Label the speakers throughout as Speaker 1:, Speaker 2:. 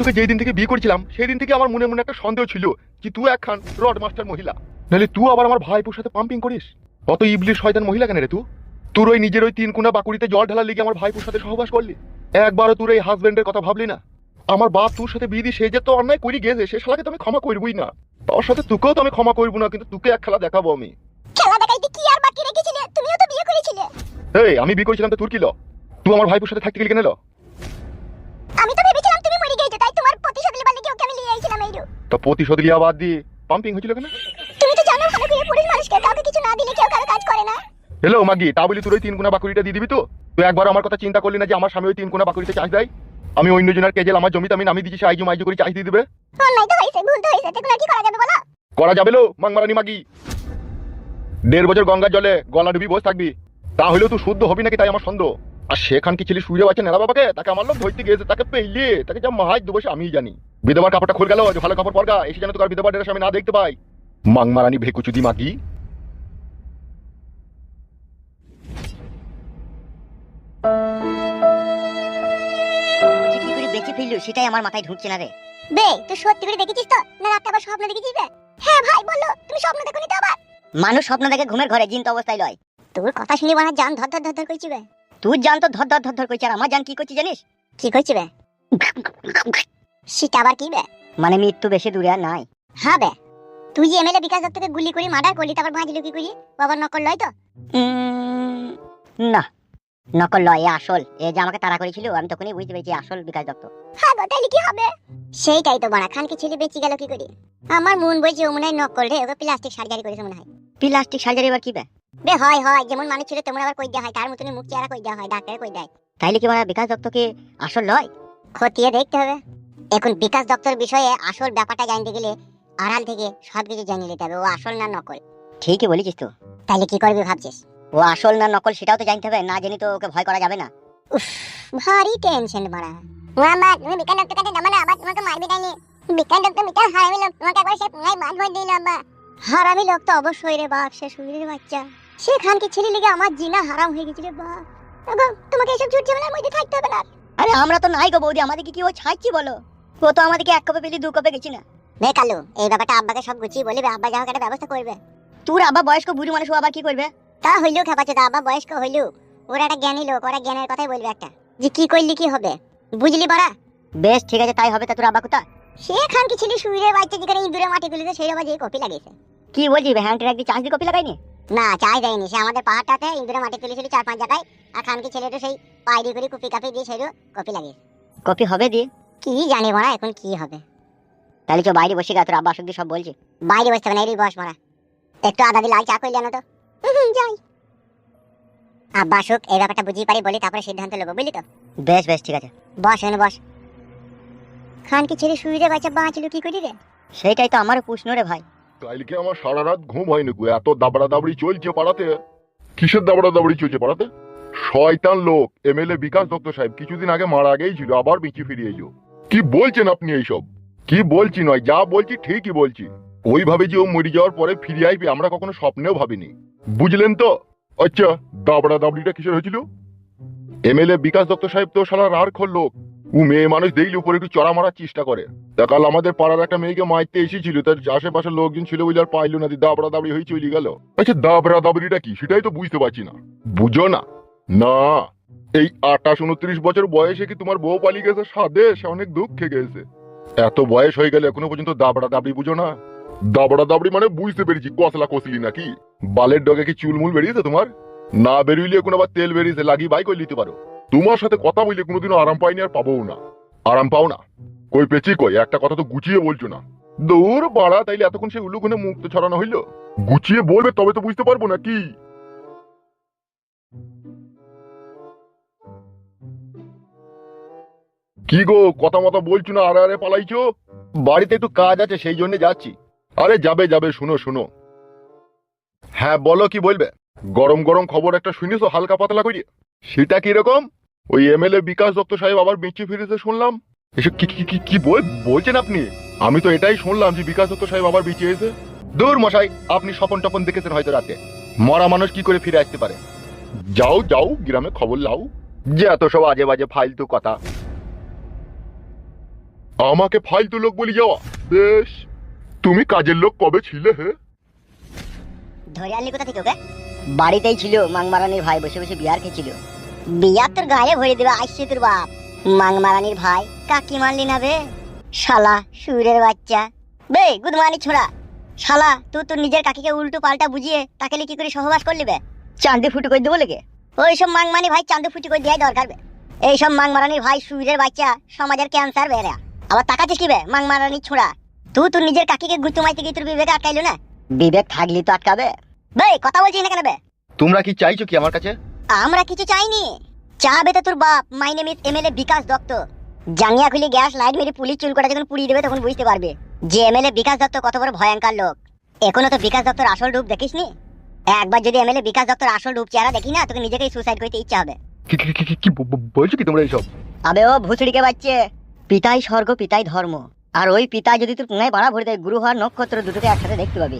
Speaker 1: তোকে যেই দিন থেকে বিয়ে করেছিলাম সেই দিন থেকে আমার মনে মনে একটা সন্দেহ ছিল যে তুই একখান রড মাস্টার মহিলা, নাহলে তুই আবার আমার ভাইপুর সাথে পাম্পিং করিস। অত ইবলিশ শয়তান মহিলা কেন রে তুই? তোর ওই নিজের ওই 3 কোনা বাকুড়িতে জল ঢালার লিগে আমার ভাইপুর সাথে সহবাস করলি। একবারও তোর এই হাজবেন্ডের কথা ভাবলি না? আমার বাপ তোর সাথে বিয়ে দিয়ে সে যে তো অন্যায় করি গেছে, সে শালাকে তো আমি ক্ষমা করবই না। তার সাথে তোকেও তো আমি ক্ষমা করবো না, কিন্তু তোকে এক খেলা দেখাবো আমি।
Speaker 2: খেলা দেখাইতে কি আর বাকি রেখেছিলে? তুমিও তো বিয়ে করেছিলে।
Speaker 1: এই আমি বিয়ে করেছিলাম তো তোর কি ল? তুই আমার ভাইপুর সাথে থাকতে গেলি কেন ল?
Speaker 2: আমি তো ভেবেছিলাম তুমি মরে গেছো, তাই তোমার প্রতিশোধ নেবার লাগি ওকে আমি নিয়ে আইছিলাম এইরু।
Speaker 1: তো প্রতিশোধ লিয়া বাদ দিয়ে পাম্পিং হয়েছিল কেন?
Speaker 2: তুমি তো জানো ভালো করে পুরুষ মানুষকে কাউকে কিছু না দিলে কেউ কারো কাজ করে না।
Speaker 1: হ্যালো মাগি, তা বলি তোর ওই 3 কোনা বাকুড়িটা দিয়ে দিবি তো? তুই একবার আমার কথা চিন্তা করলি না যে আমার স্বামী ওই 3 কোনা বাকুড়িতে চাষ দেয়? আমি অন্য জনের কেজেল আমার জমিতে আমি নামি দিচ্ছি, সে আইজু মাইজু করে চাষ দিয়ে দিবে।
Speaker 2: অন্যায় তো হয়েছে, ভুল তো হয়েছে, তখন আর কি করা যাবে বলো?
Speaker 1: করা যাবে লো মাংমারানি মাগি। 1.5 বছর গঙ্গার জলে গলা ডুবি বসে থাকবি, তাহলেও তুই শুদ্ধ হবি নাকি তাই আমার সন্দেহ। আর সেখান কি ছেলে শুয়ে আছে নেড়া বাবাকে, তাকে আমার লোক ধরতে গিয়েছে, তাকে পেইলে তাকে যা মাহাজ দেবো আমি জানি। বিধবার কাপড়টা খুলে গেল, ভালো কাপড় পরগা এসে যেন তোর বিধবার ড্রেস আমি না দেখতে পাই। মাংমারানি ভেকুচুদি মাগি।
Speaker 3: কি করে বেঁচে ফেললো সেটাই আমার মাথায় ঢুকছে না রে।
Speaker 2: বে তুই সত্যি করে দেখেছিস তো, না রাতে আবার স্বপ্ন দেখেছিস? বে হ্যাঁ ভাই বলো, তুমি স্বপ্ন দেখোনি তো আবার?
Speaker 3: মানুষ স্বপ্ন দেখে ঘুমের ঘরে, জিন তো অবস্থায় লয়।
Speaker 2: তোর কথা শুনে বানা জান ধর ধর ধর ধর কইছি বে।
Speaker 3: তুই জান তো ধর ধর ধর ধর কইছে, আর আমার জান কি করছি জানিস?
Speaker 2: কি কইছি বে? সেটা আবার কি বে?
Speaker 3: মানে মৃত্যু বেশি দূরে আর নাই।
Speaker 2: হ্যাঁ বে, তুই যে এমএলএ বিকাশ দত্তকে গুলি করে মার্ডার করলি, তারপর বাঁচলি কি করি? বাবার নকল লয় তো?
Speaker 3: না, নকল লয়, এ আসল। এ যে আমাকে তাড়া করেছিল আমি তখনই বুঝতে পেরেছি আসল বিকাশ দত্ত।
Speaker 2: হ্যাঁ গো, তাইলে কি হবে? সেইটাই তো বড়া, খানকে ছেলে বেঁচে গেল কি করে? আমার মন বলছে ও মনে হয় নকল রে, ওকে প্লাস্টিক সার্জারি করেছে মনে হয়।
Speaker 3: প্লাস্টিক সার্জারি এবার কি বে?
Speaker 2: বে হয় হয়, যেমন মানুষ ছিল তেমন আবার কই দেওয়া হয়, তার মতনই মুখ চেহারা কই দেওয়া হয়, ডাক্তারে কই দেয়।
Speaker 3: তাইলে কি বলা বিকাশ দত্তকে আসল লয়?
Speaker 2: খতিয়ে দেখতে হবে। এখন বিকাশ দত্তর বিষয়ে আসল ব্যাপারটা জানতে গেলে আড়াল থেকে সবকিছু জানিয়ে নিতে হবে, ও আসল না নকল।
Speaker 3: ঠিকই বলেছিস তো।
Speaker 2: তাইলে কি করবি ভাবছিস?
Speaker 3: ও আসল না নকল সেটাও তো জানতে হবে, না জানি তো ওকে ভয় করা যাবে না।
Speaker 2: ভারী টেনশন বড়া। মোহাম্মদ তুমি বিকাশ দত্তর কাছে যাবে না, আবার তোমাকে মারবে তাইলে। বিকাশ দত্ত মিটার হারামি লোক, তোমাকে একবার সে পুঙ্গাই বাদ হয়ে দিল আব্বা। হারামি লোক তো অবশ্যই রে বাপ, সে সুরের বাচ্চা। সেখানকে ছেলে লেগে আমার জিনা হারাম হয়ে গেছিল বাপ। এবং তোমাকে এসব ঝুট ঝামেলার মধ্যে থাকতে হবে না।
Speaker 3: আরে আমরা তো নাই গো বৌদি, আমাদেরকে কি ও ছাড়ছি বলো? ও তো আমাদেরকে 1 কপে পেলি 2 কপে গেছি না।
Speaker 2: বে কালু, এই ব্যাপারটা আব্বাকে সব গুছিয়ে বলবে, আব্বা যা হোক একটা ব্যবস্থা করবে।
Speaker 3: তোর আবার বয়স্ক বুড়ি মানুষ, ও আবার কি করবে?
Speaker 2: তা হইলেও খেপাচ্ছে, তা আব্বা বয়স্ক হইলেও ওরা একটা জ্ঞানী লোক, ওরা জ্ঞানের কথাই বলবে একটা, যে কি করলি কি হবে, বুঝলি বড়া?
Speaker 3: বেশ ঠিক আছে, তাই হবে। তা তোর আব্বা কোথা?
Speaker 2: সেখানকে ছেলে সুরের বাচ্চা যেখানে ইঁদুরে মাটি তুলেছে সেই আবার যে কপি লাগিয়েছে।
Speaker 3: কি বলছি, হ্যান্ডের একদিন চাষ দিয়ে কপি লাগাইনি?
Speaker 2: না চাই দেয়নি, সে আমাদের পাহাড়টাতে ইঁদুরে মাটি তুলেছিল 4-5 জায়গায়, আর খানকি ছেলেটা সেই পায়রি করে কুপি কাপি দিয়ে সেরও কপি লাগিয়েছে।
Speaker 3: কপি হবে দিয়ে?
Speaker 2: কি জানি বড়া এখন কি হবে।
Speaker 3: তাহলে চো বাইরে বসে গা, তোর আব্বা আসুক দিয়ে সব বলছি।
Speaker 2: বাইরে বসতে হবে না, এই বস বড়া, একটু আদা দিয়ে লাল চা করলি আনো তো। যাই আব্বা আসুক, এই ব্যাপারটা বুঝিয়ে পারি বলি, তারপরে সিদ্ধান্ত নেবো, বুঝলি তো?
Speaker 3: বেশ বেশ ঠিক আছে।
Speaker 2: বস এনে বস। খানকি ছেলে সুরে বাচ্চা বাঁচলো কি করি রে?
Speaker 3: সেইটাই তো আমারও প্রশ্ন রে ভাই।
Speaker 1: কালকে আমার সারা রাত ঘুম হয়নি গো, এত দাবড়া দাবড়ি চলছে পাড়াতে। কিসের দাবড়া দাবড়ি চলছে পাড়াতে? শয়তান লোক এমএলএ বিকাশ দত্ত সাহেব কিছুদিন আগে মারা গেছিল, আবার বেঁচে ফিরে এলো। কি বলছেন আপনি এইসব? কি বলছি নয়, যা বলছি ঠিকই বলছি। ওইভাবে যে ও মরে যাওয়ার পরে ফিরে আসবে আমরা কখনো স্বপ্নেও ভাবিনি, বুঝলেন তো? আচ্ছা, দাবড়া দাবড়িটা কিসের হয়েছিল? এমএলএ বিকাশ দত্ত সাহেব তো শালা রার খোর লোক। ও মেয়ে মানুষ দেখলে উপরে একটু চড়া মারার চেষ্টা করে। তা কাল আমাদের পাড়ার একটা মেয়েকে মারতে এসেছিল, তার আশেপাশের লোকজন ছিল বলে আর পাইলো না, দাবড়া দাবড়ি হয়ে চলে গেল। আচ্ছা, দাবড়া দাবড়িটা কি সেটাই তো বুঝতে পারছি না। বুঝো না? না, এই 28-29 বছর বয়সে কি তোমার বউ পালিয়ে গেছে সাদে, সে অনেক দুঃখে গেছে। এত বয়স হয়ে গেলে এখনো পর্যন্ত দাবড়া দাবড়ি বুঝো না? দাবড়া দাবড়ি মানে বুঝতে পেরেছি, কসলা কসলি নাকি? বালের ডগে কি চুলমুল বেরিয়েছে তোমার? না বেরিয়ে এখন আবার তেল বেরিয়েছে, লাগিয়ে বাই করে নিতে পারো। তোমার সাথে কথা বললে কোনোদিনও আরাম পাইনি, আর পাবো না। আরাম পাও না? কই পেছি কই, একটা কথা তো গুছিয়ে বলছো না। দৌড় বাড়া, তাইলে এতক্ষণ সে উলুগুনে মুখ তো ছড়ানো হইলো। গুছিয়ে বলবে তবে তো বুঝতে পারবো না কি। কি গো, কথা মতো বলছো না, আরে আরে পালাইছো? বাড়িতে একটু কাজ আছে সেই জন্য যাচ্ছি। আরে যাবে যাবে, শুনো শুনো। হ্যাঁ বলো, কি বলবে? গরম গরম খবর একটা শুনেছো হালকা পাতলা করিয়ে? সেটা কিরকম? ওই এমএলএ বিকাশ দত্ত সাহেব আবার বেঁচে ফিরেছে শুনলাম। এসব কি কি কি কি বলছেন আপনি? আমি তো এটাই শুনলাম যে বিকাশ দত্ত সাহেব আবার বেঁচে এসে। দূর মশাই, আপনি স্বপন টপন দেখেছেন হয়তো রাতে। মরা মানুষ কি করে ফিরে আসতে পারে? যাও যাও, গ্রামে খবর লাও। যে এত সব আজে বাজে ফালতু কথা। আমাকে ফালতু লোক বলি যাওয়া? বেশ, তুমি কাজের লোক কবে ছিলে হে?
Speaker 3: ধরে আনলি কোথা থেকে ওকে? বাড়িতেই ছিল, মাংমারানির ভাই বসে বসে বিয়ার খেয়েছিল। বিয়ার তোর গায়ে ভরে দেবে আসছে তোর বাপ। মাংমারানির ভাই কাকি মারলি না বে শালা সুরের বাচ্চা। বে গুদমানি ছোড়া শালা, তুই তোর নিজের কাকিকে উল্টো পাল্টা বুঝিয়ে তাকে কি করে সহবাস করলি বে? চাঁদে ফুটু করে দেবো লেগে? ওইসব মাংমানি ভাই চাঁদে ফুটু করে দেওয়াই দরকার বে। এইসব মাংমারানির ভাই সুরের বাচ্চা সমাজের ক্যান্সার বেড়া। আবার তাকাচ্ছিস কি বে মাংমারানির ছোড়া? তুই তোর নিজের কাকিকে গুরুত্ব মাইতে গিয়ে তোর বিবেক আটকাইলো না? বিবেক থাকলি তো আটকাবে। বে কথা বলছিস না কেন বে?
Speaker 4: তোমরা কি চাইছো কি আমার কাছে?
Speaker 3: আমরা কিছু চাইনি, চাবে তো তোর বাপ। My name is MLA Bikash Dutta. জাঙ্গিয়া খুলে গ্যাস লাইট মেরে পুলিশ চুল করা যখন পুড়িয়ে দেবে তখন বুঝতে পারবে যে এমএলএ বিকাশ দত্ত কত বড় ভয়ঙ্কর লোক। এখনো তো বিকাশ দত্তর আসল রূপ দেখিসনি। একবার যদি এমএলএ বিকাশ দত্তর আসল রূপ চেহারা দেখি না, তোকে নিজেকেই সুসাইড করতে ইচ্ছা হবে।
Speaker 1: কি বলছো কি তোমরা এইসব?
Speaker 3: আবে ও ভুসড়িকে বাচ্চে, পিতাই স্বর্গ পিতাই ধর্ম। আর ওই পিতা যদি তোর পুঙ্গায় বাড়া ভরে দেয়, গুরু হওয়ার নক্ষত্র দুটোকে একসাথে দেখতে পাবি।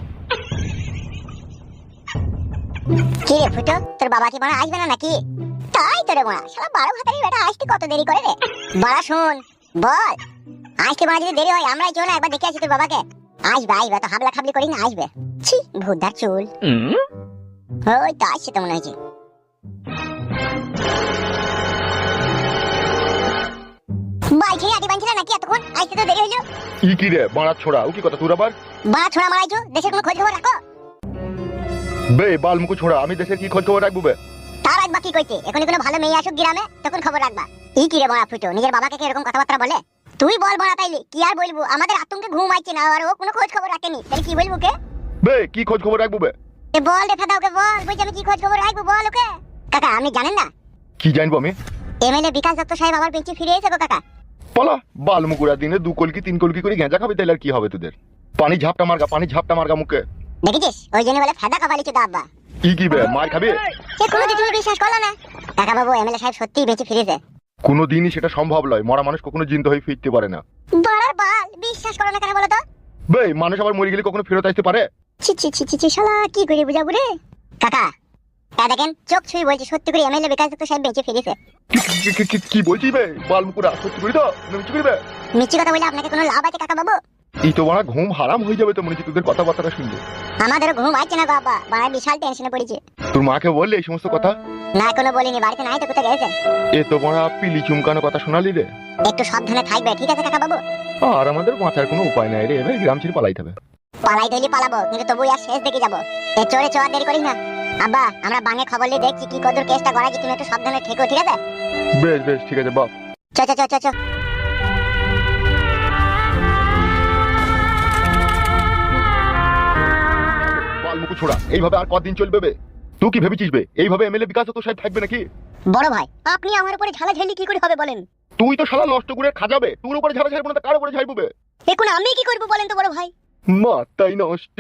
Speaker 2: কি রে ফুটো, তোর বাবা কি বড় আসবে না নাকি? তাই তোরে বড়া শালা 12 ভাতারি বেটা আসতে কত দেরি করে রে? বড়া শুন, বল আসতে বড়া যদি দেরি হয় আমরাই চলো একবার দেখে আসি তোর বাবাকে। আসবে তো হাবলা খাবলি করি না, আসবে। ছি ভূতদার চুল। ওই তো আসছে তো মনে হয়েছে। বাইছে আদি বানছিল নাকি এতক্ষণ? আসতে তো দেরি হইলো।
Speaker 1: কি রে বাড়া ছোড়া, ও কি কথা তোর আবার?
Speaker 2: বাড়া ছোড়া মারাইছো, দেশের কোনো খোঁজ খবর রাখো?
Speaker 1: বে বালমুকু ছোড়া, আমি দেশের কি খোঁজ খবর রাখবো বে?
Speaker 2: তার রাখবা কি কইতে? এখনই কোনো ভালো মেয়ে আসুক গ্রামে তখন খবর রাখবা। কি রে বড়া ফুটো, নিজের বাবাকে কি এরকম কথাবার্তা বলে? তুই বল বড়া, তাইলে কি আর বলবো? আমাদের আতঙ্কে ঘুম আইছে না, আর ও কোনো খোঁজ খবর রাখেনি, তাহলে কি বলবো কে?
Speaker 1: বে কি খোঁজ খবর রাখবো বে?
Speaker 2: এ বল রে ফাদা, ওকে বল, বুঝছি আমি কি খোঁজ খবর রাখবো, বল ওকে। কাকা আপনি জানেন না
Speaker 1: কি জানবো আমি?
Speaker 2: এমএলএ বিকাশ দত্ত সাহেব আবার বেঁচে ফিরে এসেছে গো কাকা।
Speaker 1: পালা বালমুকুরা দিনে 2 কলকি 3 কলকি করে গেঁজা খাবি, তাইলে আর কি হবে তোদের? পানি ঝাপটা মার্গা মুখে।
Speaker 2: দেখেছিস ওই জন্য বলে ফাদা কপালি চোদা আব্বা।
Speaker 1: কি বে মার খাবে?
Speaker 2: সে কোনোদিন তুমি বিশ্বাস করলো না কাকা বাবু, এমএলএ সাহেব সত্যিই বেঁচে ফিরেছে।
Speaker 1: কোনোদিনই সেটা সম্ভব নয়, মরা মানুষ কখনো জিন্দা হয়ে ফিরতে পারে না।
Speaker 2: বড়ার বাল, বিশ্বাস করো না কেন বলো তো?
Speaker 1: বে মানুষ আবার মরে গেলে কখনো ফেরত আসতে পারে?
Speaker 2: ছি ছি ছি ছি ছি, শালা কি করে বুঝাবো রে কাকা? দেখেন চোখ ছুঁই বলছি, সত্যি করে এমএলএ বিকাশ দত্ত সাহেব বেঁচে ফিরেছে।
Speaker 1: কি বলছিস বে বালমুকুরা, সত্যি করে তো? মিছি করবে?
Speaker 2: মিথ্যে কথা বলে আপনাকে কোনো লাভ আছে কাকা বাবু?
Speaker 1: এই তো বড়া ঘুম হারাম হয়ে যাবে তো মনে হচ্ছে তোদের কথাবার্তা শুনলে।
Speaker 2: আমাদেরও ঘুম আসছে না গো আব্বা, বড় বিশাল টেনশনে পড়েছে।
Speaker 1: তোর মাকে বললে এই সমস্ত কথা?
Speaker 2: না কোনো বলিনি, বাড়িতে নাই তো, কোথায় গেছে?
Speaker 1: এ তো বড়া পিলি চুমকানো কথা শোনালি রে।
Speaker 2: একটু সাবধানে থাকবে, ঠিক আছে কাকা বাবু?
Speaker 1: আর আমাদের বাঁচার কোনো উপায় নাই রে, এবার গ্রাম ছেড়ে পালাইতে হবে।
Speaker 2: পালাই তৈলি পালাবো, কিন্তু তবু আর শেষ দেখে যাবো। এ চোরে চোয়ার দেরি করিস না আব্বা, আমরা বাঙে খবর নিয়ে দেখছি কি কদর কেসটা গড়াইছি, তুমি একটু সাবধানে থেকো, ঠিক আছে?
Speaker 1: বেশ ঠিক আছে বাপ।
Speaker 2: চ চ চ চ চ।
Speaker 1: বালমুকু ছোড়া, এইভাবে আর কতদিন চলবে বে? তুই কি ভেবেছিস বে এইভাবে এমএলএ বিকাশ তো সাহেব থাকবে নাকি?
Speaker 3: বড় ভাই আপনি আমার উপরে ঝালাঝালি কি করে হবে বলেন?
Speaker 1: তুই তো শালা নষ্ট করে খাজাবে, তোর উপরে ঝাড়া ঝাড়বো না তো কার উপরে ঝাড়বো বে?
Speaker 3: এখন আমি কি করবো বলেন তো বড় ভাই?
Speaker 1: মাথাই নষ্ট।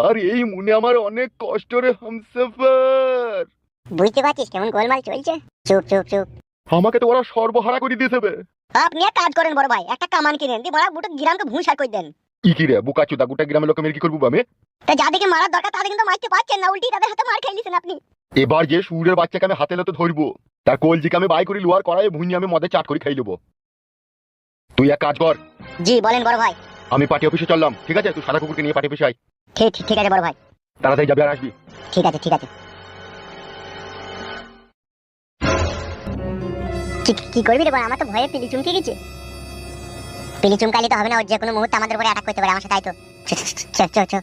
Speaker 1: আর এই মনে আমার অনেক কষ্ট রে হামসফার।
Speaker 2: বুঝতে পারছিস কেমন গোলমাল চলছে? চুপ চুপ চুপ।
Speaker 1: আমাকে তো ওরা সর্বহারা করে দিয়েছে বে।
Speaker 3: আপনি এক কাজ করেন বড় ভাই, একটা কামান কিনেন দিয়ে বড় গোটা গ্রামকে ভূষা করে দেন।
Speaker 1: কি রে বুকা চোদা, গোটা গ্রামের লোকে মেরে কি করবো আমি?
Speaker 3: তা যাদেরকে মারার দরকার তাদের কিন্তু মারতে পারছেন না, উল্টি তাদের হাতে মার খেয়ে নিছেন আপনি।
Speaker 1: এবার যে সুরের বাচ্চাকে আমি হাতে লতে ধরবো, তার কলজিকে আমি বাই করি লোয়ার করায় ভুঁড়ি আমি মদে চাট করে খাই দেবো। তুই এক কাজ কর,
Speaker 3: জি বলেন বড় ভাই।
Speaker 1: আমি পার্টি অফিসে চললাম, ঠিক আছে? তুই সাদা কুকুরকে নিয়ে পার্টি অফিসে আয়।
Speaker 3: ঠিক আছে বড় ভাই।
Speaker 1: তাড়াতাড়ি যাবি আর আসবি।
Speaker 3: ঠিক আছে
Speaker 2: কি করবি রে বড়? আমার তো ভয়ে পিলি চুমকে গেছে। পিলি চুমকালি তো হবে না, ওর যে কোনো মুহূর্তে আমাদের উপরে অ্যাটাক করতে পারে, আমার সাথে। তাই তো চ চ চ।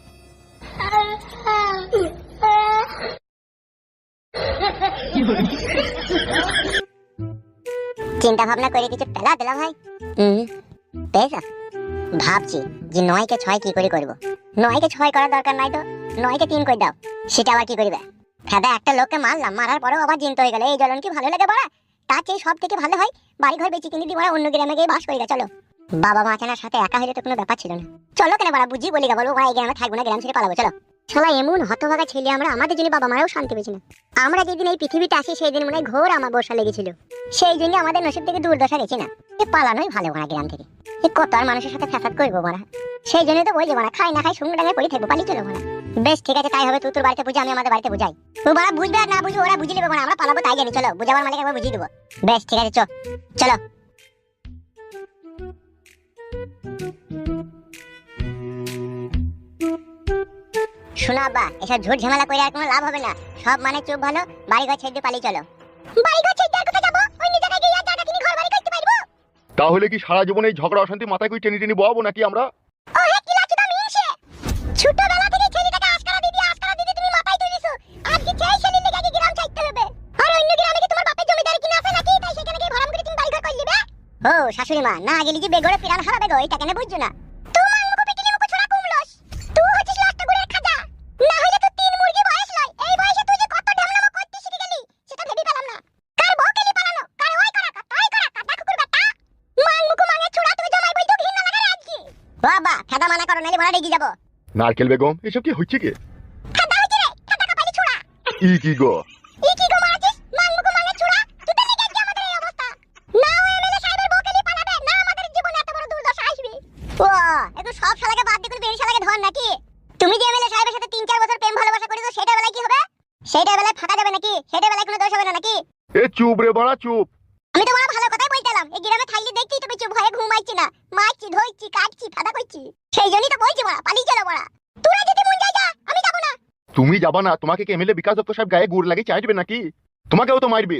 Speaker 2: চিন্তা ভাবনা করে কিছু পেলা দিলা ভাই? পেয়েছা? ভাবছি যে 9 কে 6 কি করে করবো। 9 কে 6 করার দরকার নাই তো, 9 কে 3 করে দাও। সেটা আবার কি করবে? ফেদা একটা লোককে মারলাম, মারার পরেও আবার জিন্ত হয়ে গেল, এই জ্বলন কি ভালো লাগে বড়া? তার চেয়ে সব থেকে ভালো হয় বাড়ি ঘর বেঁচে কিনে দিয়ে বড়া অন্য গ্রামে গিয়ে বাস করি গা। চলো, বাবা মা কেনার সাথে একা হইলে তো কোনো ব্যাপার ছিল না। চলো কেন বড়া, বুঝি বলি গা, বলবো বড়া এই গ্রামে থাকবো না, গ্রাম ছেড়ে পালাবো। চলো। শালা এমন হতভাগা ছেলে আমরা, আমাদের জন্য বাবা মারাও শান্তি পেয়েছি না। আমরা যেদিন এই পৃথিবীতে আসি সেই দিন মনে হয় ঘোর আমার বর্ষা লেগেছিল। সেই জন্য আমাদের নসিব থেকে দুর্দশা গেছি না। এ পালানোই ভালো বড়া গ্রাম থেকে। এ কত আর মানুষের সাথে ফ্যাসাদ করবো বড়া? সেই জন্য তো বলছি বড়া, খাই না খাই সঙ্গে ডাঙায় পড়ে থাকবো, পালিয়ে চলো বড়া। বেশ ঠিক আছে, তাই হবে। তুই তোর বাড়িতে বুঝে, আমি আমাদের বাড়িতে বুঝাই। ও বড়া বুঝবে আর না বুঝবে ওরা বুঝে নেবে বড়া, আমরা পালাবো তাই জানি। চলো, বুঝাবার মালিক একবার বুঝিয়ে দেবো। বেশ ঠিক আছে, চলো। শোনা আব্বা, এসব ঝুট ঝামেলা করে আর কোনো লাভ হবে না। সব মানে চুপ ভালো, বাড়ি ঘর ছেড়ে দিয়ে পালিয়ে চলো। বাড়ি ঘর ছেড়ে আর কোথায় যাবো? অন্য জায়গায় গিয়ে আর জায়গা কিনে ঘর বাড়ি করতে পারবো।
Speaker 1: তাহলে কি সারা জীবন এই ঝগড়া অশান্তি মাথায় করে টেনে টেনে বহাবো নাকি আমরা?
Speaker 2: ও হে কি লাচুদা মিনছে। ছোটবেলা থেকে ছেলেটাকে আস্কারা দিদি তুমি মাথায় তুলিছো। আজকে সেই ছেলের লেগে আগে গ্রাম ছাড়তে হবে। আর অন্য গ্রামে কি তোমার বাপের জমিদারি কিনা আছে নাকি? তাই সেখানে গিয়ে ভরাম করে তুমি বাড়ি ঘর করলি বে? ও শাশুড়ি মা, না গেলি যে বেগড়ে পিরান হারাবে গো, এটা কেন বুঝছো না? তোমার মুখ পিটিলি মুখ ছড়া কুমলস। তুই হচ্ছিস লাস্ট গুড়ের খাজা। না হইলে তো তিন মুরগি বয়স লয়। এই বয়সে তুই যে কত ঢামলামো করতে শিখে গেলি সেটা ভেবে পেলাম না। কার বকেলি পালানো, কার ওই করা কা তাই করা কা কুকুর বেটা। মান মুখ মাঙে ছুড়া তুমি জমাই বইতো ঘৃণা লাগা রে আজকে। বাবা খাদা মানা করো নাইলে বড় রেগে যাবো।
Speaker 1: নারকেল বেগম, এসব কি হচ্ছে কি?
Speaker 2: খাদা হইছে রে, খাদা কাপালি ছুড়া।
Speaker 1: ই কি গো?
Speaker 2: ই কি গো মারাছিস? মান মুখ মাঙে ছুড়া। তুই তো লেগে আজকে আমাদের এই অবস্থা। না ও এমএলএ সাহেবের বকেলি পালাবে, না আমাদের জীবনে এত বড় দুর্দশা আসবে। ও একটু সব শালাকে বাদ দিয়ে বেরি শালাকে ধর নাকি? তুমি যে এমএলএ সাহেবের সাথে 3-4 বছর প্রেম ভালোবাসা করেছো সেটা বেলায় কি হবে? সেটা বেলায় ফাঁকা যাবে নাকি? সেটা বেলায় কোনো দোষ হবে না নাকি?
Speaker 1: এ চুপ রে বাড়া চুপ।
Speaker 2: আমি তো বড় ভালো কথাই বলতেলাম। এই গ্রামে থাইলে দেখতেই তো চুপ ভয়ে ঘুমাইছি না। মারছি, ধরছি, কাটছি, ফাদা করছি। সেই জন্যই তো বলছি বড়া, পালিয়ে চলো বড়া। তোরা যদি মন যায় যা, আমি যাব না।
Speaker 1: তুমি যাবা না? তোমাকে কি এমএলএ বিকাশ দত্ত সাহেব গায়ে গুড় লাগিয়ে চাইবে নাকি? তোমাকেও তো মারবে।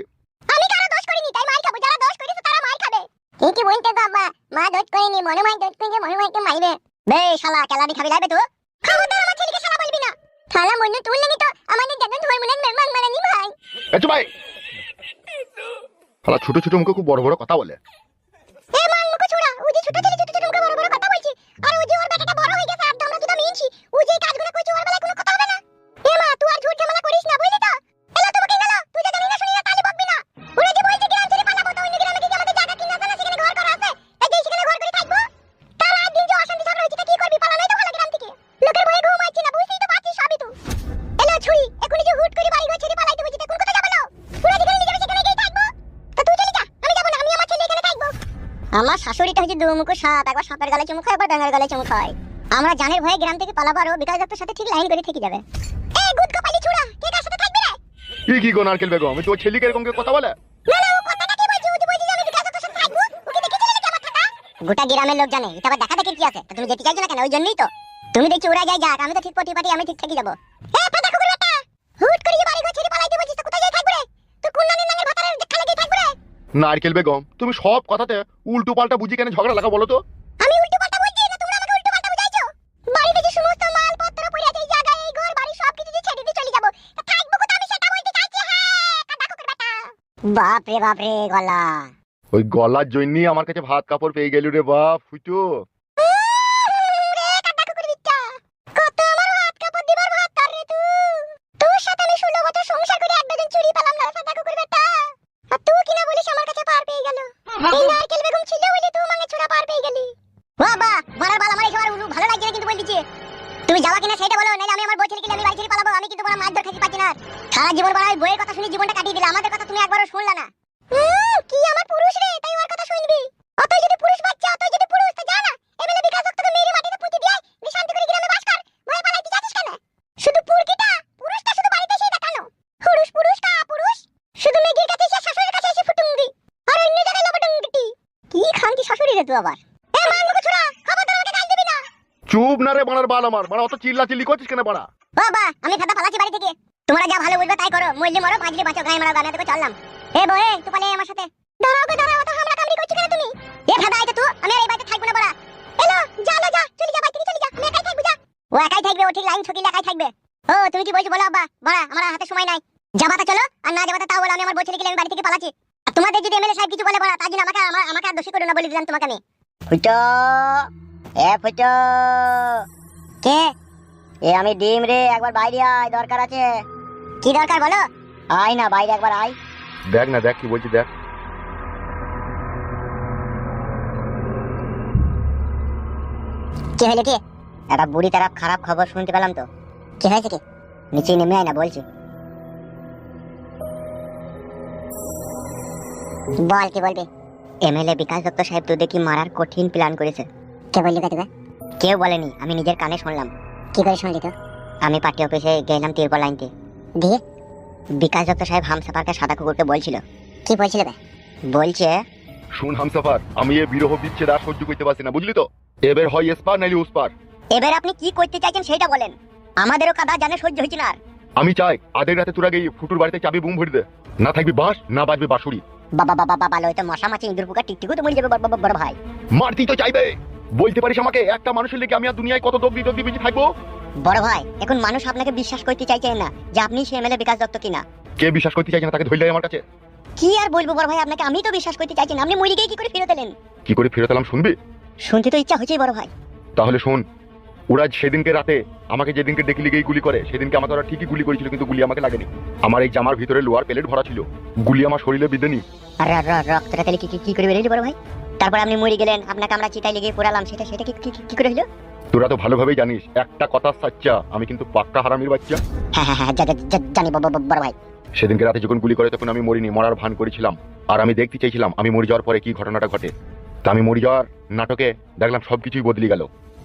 Speaker 2: আমি কারো দোষ করিনি, তাই মার খাবো। যারা দোষ করেছে তারা মার খাবে। এই কি বলতে গো আব্বা? মা দোষ করেনি, মনে মাই দোষ করেছে, মনে মাইকে মারবে। বে শালা কেলানি খাবি লাইবে তো? খবরদার আমার ছেলেকে শালা বলবি না। শালা মন্য তুল লাগি তো আমাদের দাদা ধর্মনের মেরমান মারানি ভাই।
Speaker 1: এ চুপ ভাই। শালা ছোট ছোট মুখে খুব বড় বড় কথা বলে।
Speaker 2: এ মান মুখ ছোড়া, ও যে ছোট ছেলে ছোট ছোট মুখে বড় বড় কথা বলছি। আর ও যে ওর বেটাটা বড় হয়ে গেছে আর আমরা যদি মিনছি, ও যে কাজগুলো করছে ওর বেলায় কোনো কথা হবে না। এ মা তুই আর ঝুট ঝামেলা করিস না, বুঝলি তো? এলা তোমাকে গেল, তুই যে জানি না শুনি না তাহলে বকবি না। ওরা যে বলছে গ্রাম ছেড়ে পালাবো, তো অন্য গ্রামে গিয়ে আমাদের জায়গা কিনা আছে না, সেখানে ঘর করা আছে। এই যে সেখানে ঘর করে থাকবো। তার আর দিন যে অশান্তি ঝগড়া হচ্ছে তা কি করবি? পালানোই তো ভালো গ্রাম থেকে। লোকের ভয়ে ঘুমাচ্ছি না, বুঝতেই তো পারছিস সবই তো। এলা ছুরি, এখনি যে হুট করে বাড়ি ঘর ছেড়ে পালাইতে বলছিস, তা কোন কথা যাবে না? ওরা যেখানে নিয়ে যাবে সেখানে গিয়ে থাকবো। তা তুই চলে যা, আমি যাবো না, আমি আমার ছেলে এখানে থাকবো। আমার শাশুড়িটা হচ্ছে দুমুখো সাপ, একবার সাপের গলায় চুমু খায়, একবার ডাঙার গলায় চুমু খায়। আমরা জানের ভয়ে গ্রাম থেকে পালাবো আর ও বিকাশ দত্তর সাথে ঠিক লাইন করে থেকে যাবে। এই গুদ কপালি ছুড়া, কে কার সাথে থাকবে রে?
Speaker 1: ই কি গো নারকেল বেগম, আমি তোর ছেলেকে এরকম করে কথা বলে?
Speaker 2: না না, ও কথাটা কি বলছে? ও যে বলছে যে আমি বিকাশ দত্তর সাথে থাকবো, ওকে দেখেছিলে নাকি আমার থাকা? গোটা গ্রামের লোক জানে, এটা আবার দেখা দেখি কি আছে? তা তুমি যেতে চাইছো না কেন? ওই জন্যই তো। তুমি দেখছি ওরা যাই যাক, আমি তো ঠিক পটি পাটি আমি ঠিক থেকে যাবো। এ ফাটা কুকুর বেটা, হুট করে যে বাড়ি ঘর ছেড়ে পালাইতে বলছিস, তা কোথায় যাই থাকবে রে? তুই কোন নানের নানের ভাতারের দেখা লাগি থাকবে রে?
Speaker 1: নারকেল বেগম, তুমি সব কথাতে উল্টো পাল্টা বুঝি কেন ঝগড়া লাগা বলো তো?
Speaker 2: আমি উল্টো পাল্টা বলছি না, তোমরা আমাকে উল্টো পাল্টা বুঝাইছো। বাড়িতে যে সমস্ত মালপত্র পড়ে আছে, এই জায়গায় এই ঘর বাড়ি সবকিছু যে ছেড়ে দিয়ে চলে যাবো, তা থাকবো কোথায়? আমি সেটা বলতে চাইছি। হ্যাঁ কাদা কুকুর বেটা। বাপ রে গলা।
Speaker 1: ওই গলার জন্যই আমার কাছে ভাত কাপড় পেয়ে গেল রে বাপ ফুটো।
Speaker 2: রে কাদা কুকুর বিচ্চা, কত আমার হাত কাপড় দিবার ভাত তার রে তুই। তোর সাথে আমি 16 বছর সংসার করে এক ডজন চুরি পেলাম না কাদা কুকুর বেটা। আর তুই কিনা বলিস আমার কাছে পার পেয়ে গেল। এই নারকেল বেগম ছিল বলে তুই মাঙ্গে ছোড়া পার পেয়ে গেলি। বাবা মারার বাল আমার এই সবার উলু ভালো লাগছে না, কিন্তু বল দিচ্ছি তুমি যাওয়া কিনা সেটা বলো, নাহলে আমি আমার বই ছেড়ে গেলে আমি বাড়ি ছেড়ে পালাবো। আমি কিন্তু বড় মারধর খাইতে পাচ্ছি না। সারা জীবন বড় ওই বইয়ের কথা শুনে জীবনটা কাটিয়ে দিলে, আমাদের কথা তুমি একবারও শুনলা না। কি আমার পুরুষ রে, তাই ওর কথা শুনবি? অতই যদি পুরুষ বাচ্চা, অতই যদি পুরুষ, তো যা না এবেলে বিকাশ দত্তকে মেরে মাটিতে পুঁতে দিয়ে শান্তি করে গ্রামে বাস কর। ভয় পালাইতে যাচ্ছিস কেন? শুধু পুরকিটা পুরুষটা শুধু বাড়িতে এসে দেখানো। পুরুষ পুরুষ কা পুরুষ, শুধু মেয়ের কাছে এসে শাশুড়ির কাছে এসে ফুটুঙ্গি, আর অন্য জায়গায় লবডঙ্গটি। কি খানকি শাশুড়ি রে তুই আবার? এ মান মুখ ছোড়া, খবরদার আমাকে গাল দিবি না।
Speaker 1: চুপ না রে বানার বাল আমার, বাড়া অত চিল্লা চিল্লি করছিস কেন বাড়া?
Speaker 2: বাবা আমি ফাদা পালাচ্ছি বাড়ি থেকে। তোমরা যা ভালো বুঝবে তাই করো, মরলে মরো, বাঁচলে বাঁচো, গায়ে মারা গানে থেকে চললাম। এ বয়ে তুই পালিয়ে আমার সাথে। দাঁড়াও গো দাঁড়াও, তো হামলা কামড়ি করছিস কেন তুমি? এ ফাদা আইতে তুই, আমি আর এই বাড়িতে থাকবো না বড়া। এলো যা চলে যা, বাড়ি থেকে চলে যা, আমি একাই থাকবো যা। ও একাই থাকবে, ও ঠিক লাইন ছকিলে একাই থাকবে। ও তুমি কি বলছো বলো আব্বা? বড়া আমার হাতে সময় নাই। যাবাতা চলো, আর না যাবাতা তাও বলো। আমি আমার বউ ছেলে গেলে আমি বাড়ি থেকে পালাচ্ছি। আর তোমাদের যদি এমএলএ সাহেব কিছু বলে বড়া, তার জন্য আমাকে আর দোষী করো না, বলে দিলাম তোমাকে আমি।
Speaker 3: ফুটো, এ ফুটো,
Speaker 2: কে?
Speaker 3: এ আমি ডিম রে, একবার বাইরে আয়, দরকার আছে।
Speaker 2: কি দরকার বলো?
Speaker 3: আয় না বাইরে একবার আয়।
Speaker 1: দেখ না, দেখ কি বলছি দেখ।
Speaker 2: কি হলো কি?
Speaker 3: একটা বুড়ি তারা খারাপ খবর শুনতে পেলাম তো।
Speaker 2: কি হয়েছে কি?
Speaker 3: নিচে নেমে আয় না বলছি।
Speaker 2: বল কি বলবি?
Speaker 3: এমএলএ বিকাশ দত্ত সাহেব তো দেখি মারার কঠিন প্ল্যান করেছে।
Speaker 2: কে বললি তোকে?
Speaker 3: কেউ বলেনি, আমি নিজের কানে শুনলাম।
Speaker 2: কি করে শুনলি তো?
Speaker 3: আমি পার্টি অফিসে গেলাম তিরপল লাইনতে।
Speaker 2: দিয়ে
Speaker 3: বিকাশ দত্ত সাহেব হামসাপারকে সাদা কুকুরকে বলছিল।
Speaker 2: কি বলছিল বে?
Speaker 3: বলছে
Speaker 1: শুন হামসাফার, আমি এ বিরহ বিচ্ছেদ আর সহ্য করতে পারছি না, বুঝলি তো? এবার হয় এসপার নাইলে উসপার।
Speaker 3: এবার আপনি কি করতে চাইছেন সেটা বলেন, আমাদেরও কাদা জানে সহ্য হচ্ছে না আর।
Speaker 1: আমি চাই আধেক রাতে তোরা গিয়ে ফুটুর বাড়িতে চাবি বুম ভরে দে, না থাকবি বাঁশ না বাজবে বাঁশুড়ি।
Speaker 3: বাবা বাবা বাবা ভালো হইতো, মশা মাছি ইঁদুর পোকা টিকটিকও তো মরে যাবে বড় ভাই।
Speaker 1: মারতেই তো চাইবে। বলতে পারিস আমাকে একটা মানুষের লেগে আমি আর দুনিয়ায় কত দগ্ধি দগ্ধি বেঁচে থাকবো?
Speaker 3: বড় ভাই এখন মানুষ আপনাকে বিশ্বাস করতে চাইছেন না যে আপনি সে এমএলএ বিকাশ দত্ত কিনা।
Speaker 1: কে বিশ্বাস করতে চাইছে না তাকে ধরলে আমার কাছে?
Speaker 3: কি আর বলবো বড় ভাই আপনাকে, আমি তো বিশ্বাস করতে চাইছি না, আপনি মরে গিয়ে কি করে ফেরত এলেন?
Speaker 1: কি করে ফেরত এলাম শুনবি?
Speaker 3: শুনতে তো ইচ্ছা হচ্ছে বড় ভাই।
Speaker 1: তাহলে শোন, ওরা সেদিনকে রাতে আমাকে যেদিনকে ডেকে লিগেই গুলি করে, সেদিনকে আমাকে ওরা ঠিকই গুলি করেছিল, কিন্তু গুলি আমাকে লাগেনি। আমার এই জামার ভিতরে লোহার প্লেট ভরা ছিল, গুলি আমার শরীরে বিঁধেনি।
Speaker 3: আর রক্তটা তাহলে কি করে বেরিয়েছে বড় ভাই? তারপর আপনি মরে গেলেন, আপনাকে আমরা চিতায় লেগে পোড়ালাম, সেটা কি করে হলো?
Speaker 1: তোরা তো ভালোভাবেই জানিস একটা কথা সাচ্চা, আমি কিন্তু পাক্কা হারামির বাচ্চা।
Speaker 3: হ্যাঁ জানি বড় ভাই।
Speaker 1: সেদিনকে রাতে যখন গুলি করে তখন আমি মরিনি, মরার ভান করেছিলাম। আর আমি দেখতে চাইছিলাম আমি মরে যাওয়ার পরে কি ঘটনাটা ঘটে। তা আমি মরে যাওয়ার নাটকে দেখলাম সবকিছুই বদলে গেল।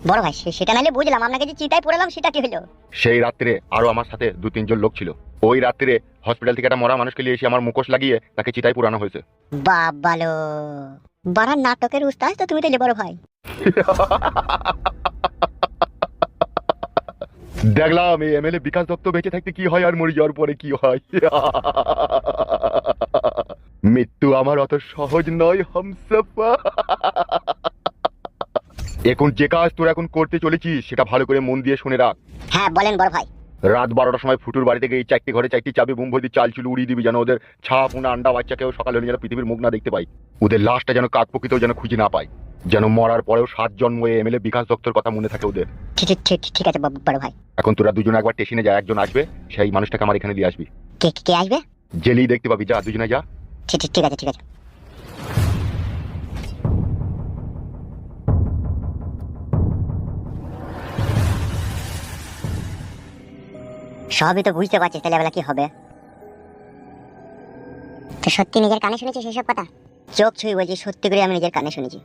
Speaker 3: বড় ভাই সেটা নাহলে বুঝলাম, আপনাকে যে চিতায় পোড়ালাম সেটা কি হলো?
Speaker 1: সেই রাত্রে আরো আমার সাথে 2-3 জন লোক ছিল। ওই রাত্রে হসপিটাল থেকে একটা মরা মানুষকে নিয়ে এসে আমার মুখোশ লাগিয়ে তাকে চিতায় পুরানো হয়েছে।
Speaker 3: বাবালো, বড় নাটকের উস্তাদ তো তুমি তাহলে বড় ভাই।
Speaker 1: দেখলাম এই এমএলএ বিকাশ দত্ত বেঁচে থাকতে কি হয় আর মরে যাওয়ার পরে কি হয়। মৃত্যু আমার অত সহজ নয় হামসাফার। এখন যে কাজ তোরা এখন করতে চলেছিস সেটা ভালো করে মন দিয়ে শুনে রাখ।
Speaker 3: হ্যাঁ বলেন বড় ভাই।
Speaker 1: রাত 12টার সময় ফুটুর বাড়ি থেকে এই 4টি ঘরে 4টি চাবি বুম ভর্তি চাল চুল উড়িয়ে দিবি, যেন ওদের ছাপ উনা আন্ডা বাচ্চা কেউ সকালে হলে যেন পৃথিবীর মুখ না দেখতে পাই। ওদের লাশটা যেন কাক প্রকৃতও যেন খুঁজে না পায়, যেন মরার পরেও 7 জন্ম এমএলএ বিকাশ দত্তর কথা মনে থাকে ওদের।
Speaker 3: ঠিক আছে বড় ভাই।
Speaker 1: এখন তোরা দুজনে একবার স্টেশনে যা, একজন আসবে, সেই মানুষটাকে আমার এখানে দিয়ে আসবি।
Speaker 3: কে আসবে?
Speaker 1: জেলেই দেখতে পাবি, যা দুজনে যা।
Speaker 3: ঠিক আছে। সবই তো বুঝতে পারছিস, তাহলে বেলা কি হবে?
Speaker 2: তো সত্যি নিজের কানে শুনেছিস সেসব কথা?
Speaker 3: চোখ ছুঁই বলছি, সত্যি করে আমি নিজের কানে শুনেছি।